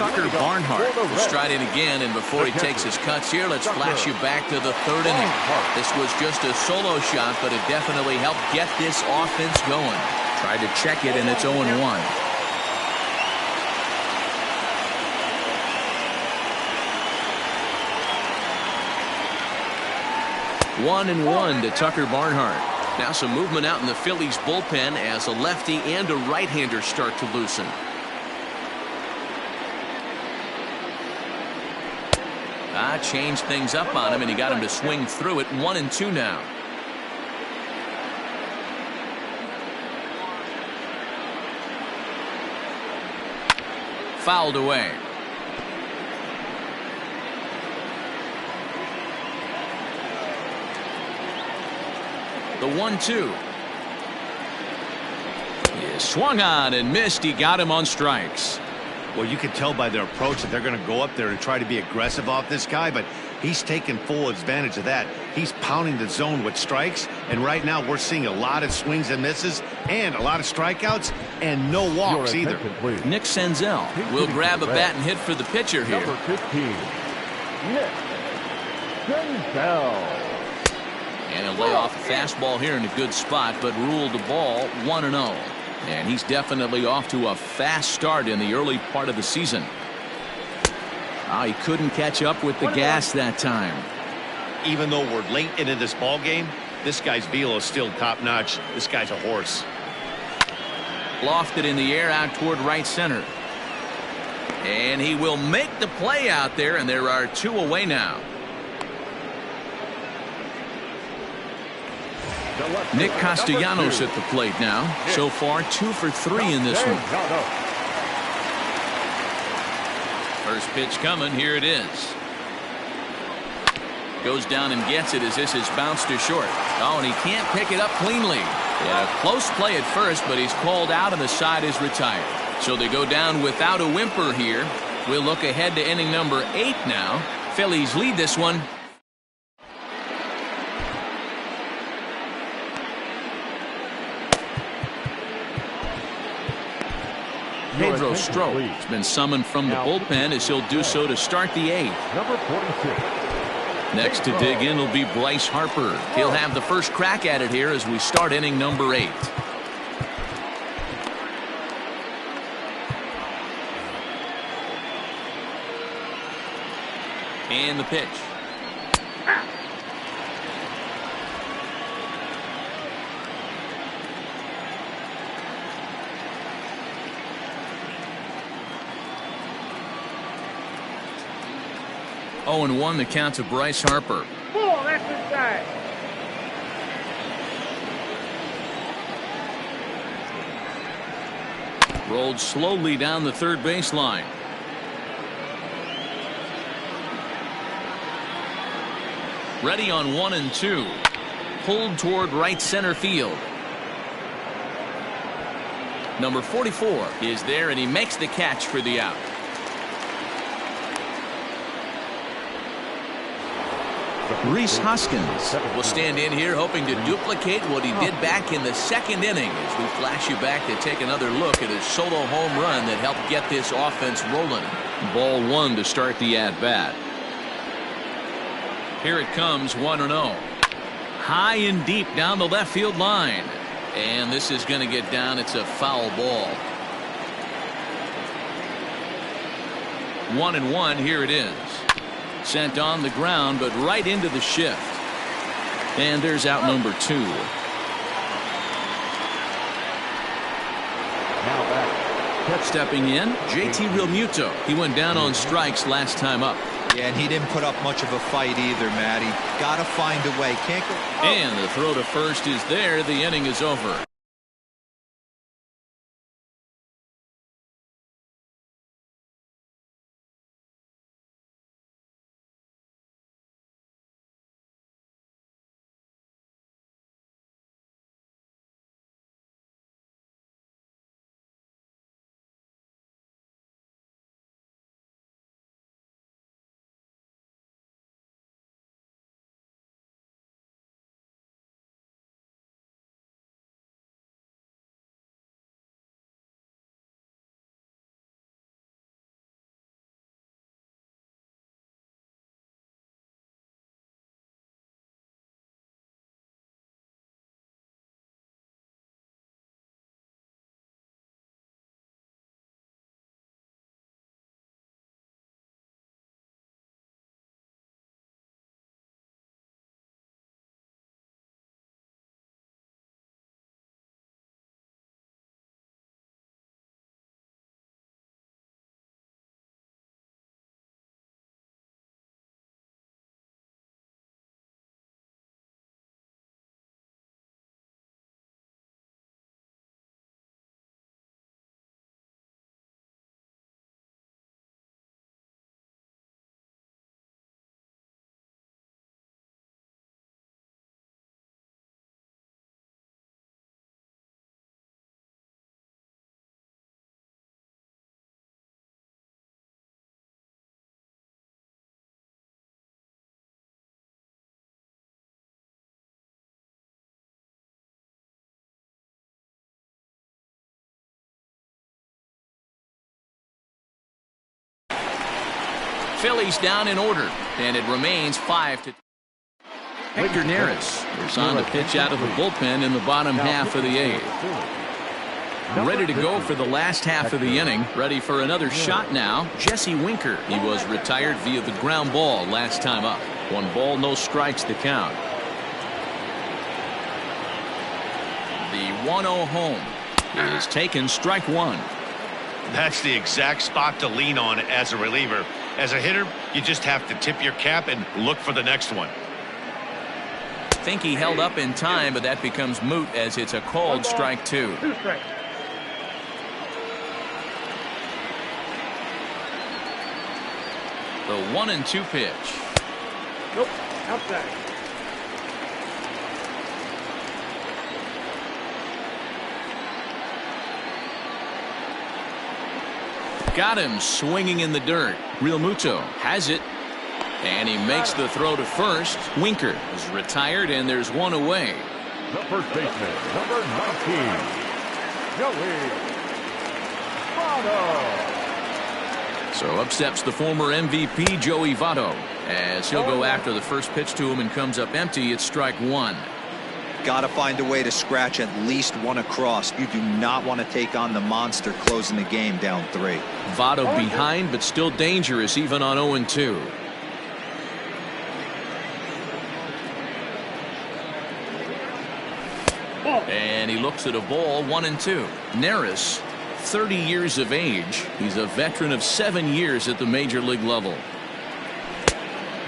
Tucker Barnhart will stride in again, and before he takes his cuts here, let's flash you back to the third inning. This was just a solo shot, but it definitely helped get this offense going. Tried to check it, and it's 0-1. 1-1 to Tucker Barnhart. Now some movement out in the Phillies bullpen as a lefty and a right-hander start to loosen. Changed things up on him, and he got him to swing through it. 1-2 now. Fouled away. The 1-2. He swung on and missed. He got him on strikes. Well, you can tell by their approach that they're going to go up there and try to be aggressive off this guy, but he's taking full advantage of that. He's pounding the zone with strikes, and right now we're seeing a lot of swings and misses and a lot of strikeouts and no walks either. Nick Senzel will grab a bat and hit for the pitcher here. Number 15, Nick Senzel. And he'll lay off a fastball here in a good spot, but ruled the ball 1-0. And he's definitely off to a fast start in the early part of the season. He couldn't catch up with the gas that time. Even though we're late into this ball game, this guy's velo is still top notch. This guy's a horse. Lofted in the air out toward right center. And he will make the play out there, and there are two away now. Nick Castellanos at the plate now. So far 2 for 3 in this one. First pitch coming. Here it is. Goes down and gets it as this is bounced to short. And he can't pick it up cleanly. Yeah, close play at first, but he's called out and the side is retired. So they go down without a whimper here. We'll look ahead to inning number 8 now. Phillies lead this one. Pedro Strop has been summoned from the bullpen as he'll do so to start the 8th. Number 46. Next to dig in will be Bryce Harper. He'll have the first crack at it here as we start inning number 8. And the pitch. Oh, and 1 the count to Bryce Harper. That's inside. Rolled slowly down the third baseline. Ready on 1 and 2. Pulled toward right center field. Number 44 is there, and he makes the catch for the out. Rhys Hoskins will stand in here hoping to duplicate what he did back in the second inning as we flash you back to take another look at his solo home run that helped get this offense rolling. Ball 1 to start the at-bat. Here it comes, 1-0. High and deep down the left field line. And this is going to get down. It's a foul ball. 1-1. Here it is. Sent on the ground, but right into the shift. And there's out number 2. Now back. Stepping in, JT Realmuto. He went down on strikes last time up. Yeah, and he didn't put up much of a fight either, Matty. Gotta find a way. Can't go. And the throw to first is there. The inning is over. Phillies down in order, and it remains 5-2. Hector Neris is on the pitch out of the bullpen in the bottom half of the eighth. Ready to go for the last half of the inning. Ready for another shot now. Jesse Winker. He was retired via the ground ball last time up. 1 ball, no strikes to count. The 1-0 home is taken, strike 1. That's the exact spot to lean on as a reliever. As a hitter, you just have to tip your cap and look for the next one. Think he held up in time, but that becomes moot as it's a called strike 2. 2 strikes. The 1-2 pitch. Nope. Outside. Got him swinging in the dirt. Real Muto has it. And he makes the throw to first. Winker is retired, and there's 1 away. The first baseman, number 19, Joey Votto. So up steps the former MVP, Joey Votto, as he'll go after the first pitch to him and comes up empty. It's strike 1. Got to find a way to scratch at least 1 across. You do not want to take on the monster closing the game down 3. Votto behind, but still dangerous even on 0-2. And he looks at a ball, 1-2. Neris, 30 years of age. He's a veteran of 7 years at the major league level.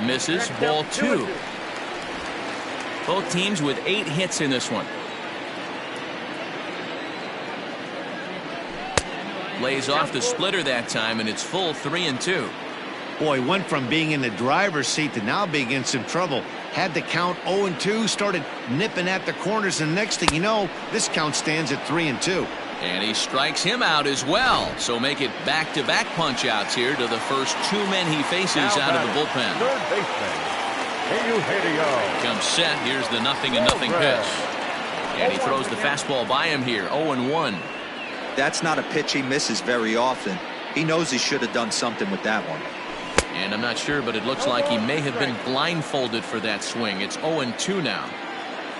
Misses, ball 2. Both teams with 8 hits in this one. Lays off the splitter that time, and it's full 3-2. Boy, went from being in the driver's seat to now being in some trouble. Had the count 0-2, started nipping at the corners, and next thing you know, this count stands at 3-2. And he strikes him out as well. So make it back-to-back punch-outs here to the first 2 men he faces out of the bullpen. Third baseman, Eugenio. Comes set. Here's the 0-0 pitch. And he throws the fastball by him here, 0-1. That's not a pitch he misses very often. He knows he should have done something with that one. And I'm not sure, but it looks like he may have been blindfolded for that swing. It's 0-2 now.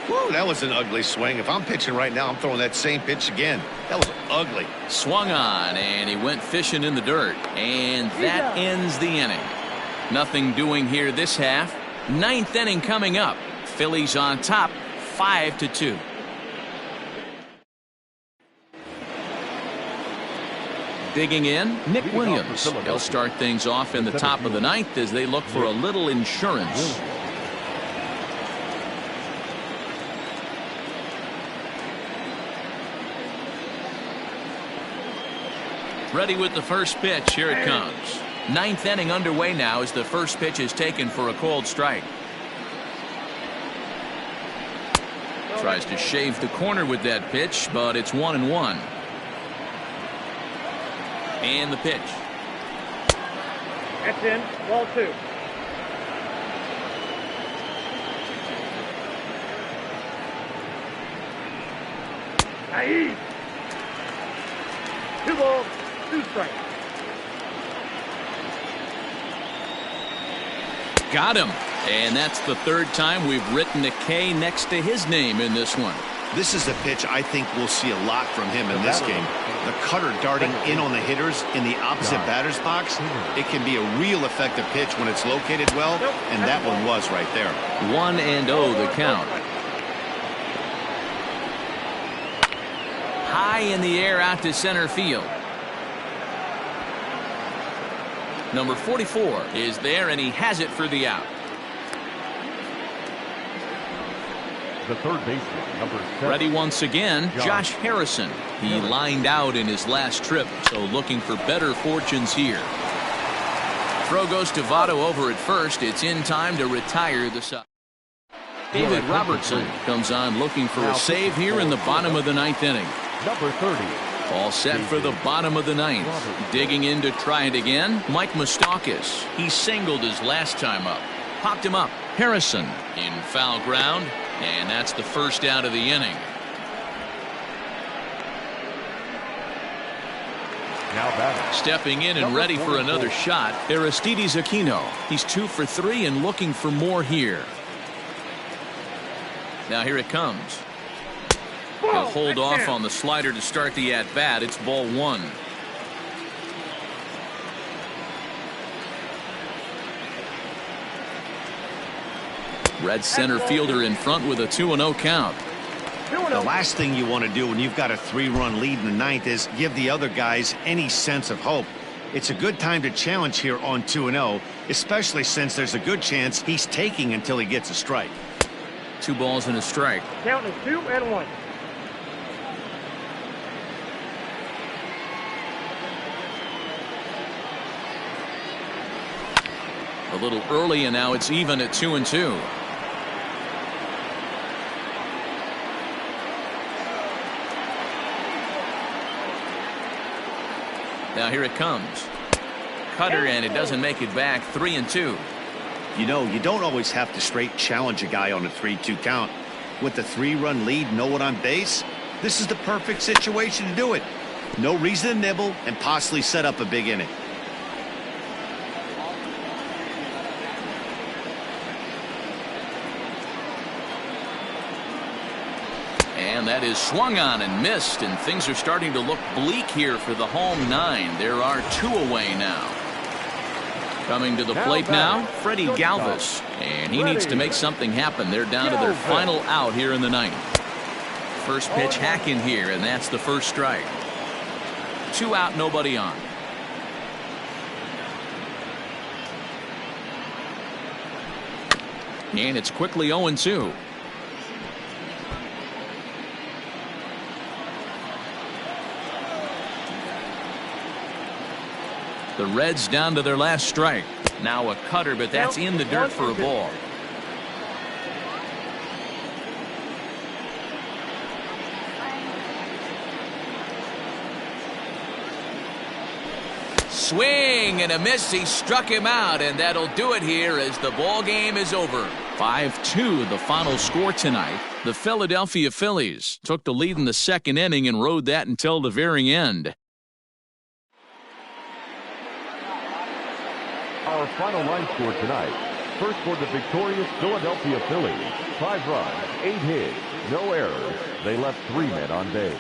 Whoa, that was an ugly swing. If I'm pitching right now, I'm throwing that same pitch again. That was ugly. Swung on, and he went fishing in the dirt. And that ends the inning. Nothing doing here this half. 9th inning coming up. Phillies on top, 5-2. Digging in, Nick Williams. He'll start things off in the top of the 9th as they look for a little insurance. Ready with the first pitch. Here it comes. 9th inning underway now as the first pitch is taken for a called strike. Tries to shave the corner with that pitch, but it's 1-1. And the pitch. That's in. Ball 2. Aye. 2 balls, 2 strikes. Got him. And that's the 3rd time we've written a K next to his name in this one. This is a pitch I think we'll see a lot from him in this game. The cutter darting in on the hitters in the opposite batter's box. It can be a real effective pitch when it's located well, and that one was right there. 1-0 the count. High in the air out to center field. Number 44 is there, and he has it for the out. The third baseman, number 7. Ready once again, Josh Harrison. He lined out in his last trip, so looking for better fortunes here. Throw goes to Votto over at first. It's in time to retire the side. David Robertson comes on looking for a save here in the bottom of the 9th inning. Number 30. All set for the bottom of the 9th. Digging in to try it again, Mike Moustakas. He singled his last time up. Popped him up. Harrison in foul ground. And that's the first out of the inning. Now batting. Stepping in and Number ready for 44. another shot, Aristides Aquino. He's 2 for 3 and looking for more here. Now here it comes. He'll hold off on the slider to start the at-bat. It's ball 1. Red center fielder in front with a 2-0 count. The last thing you want to do when you've got a 3-run lead in the ninth is give the other guys any sense of hope. It's a good time to challenge here on 2-0, especially since there's a good chance he's taking until he gets a strike. 2 balls and a strike. Count is 2-1. A little early, and now it's even at 2-2. Now here it comes. Cutter, and it doesn't make it back. 3-2. You know, you don't always have to straight challenge a guy on a 3-2 count. With the 3-run lead, no one on base, this is the perfect situation to do it. No reason to nibble and possibly set up a big inning. And that is swung on and missed, and things are starting to look bleak here for the home 9. There are 2 away now. Coming to the plate now, Freddie Galvis, and he needs to make something happen. They're down to their final out here in the 9th. First pitch hacking here, and that's the first strike. 2 out, nobody on. And it's quickly 0-2. The Reds down to their last strike. Now a cutter, but that's in the dirt for a ball. Swing and a miss. He struck him out, and that'll do it here as the ball game is over. 5-2 the final score tonight. The Philadelphia Phillies took the lead in the 2nd inning and rode that until the very end. Our final line score tonight. First for the victorious Philadelphia Phillies. 5 runs, 8 hits, no errors. They left 3 men on base.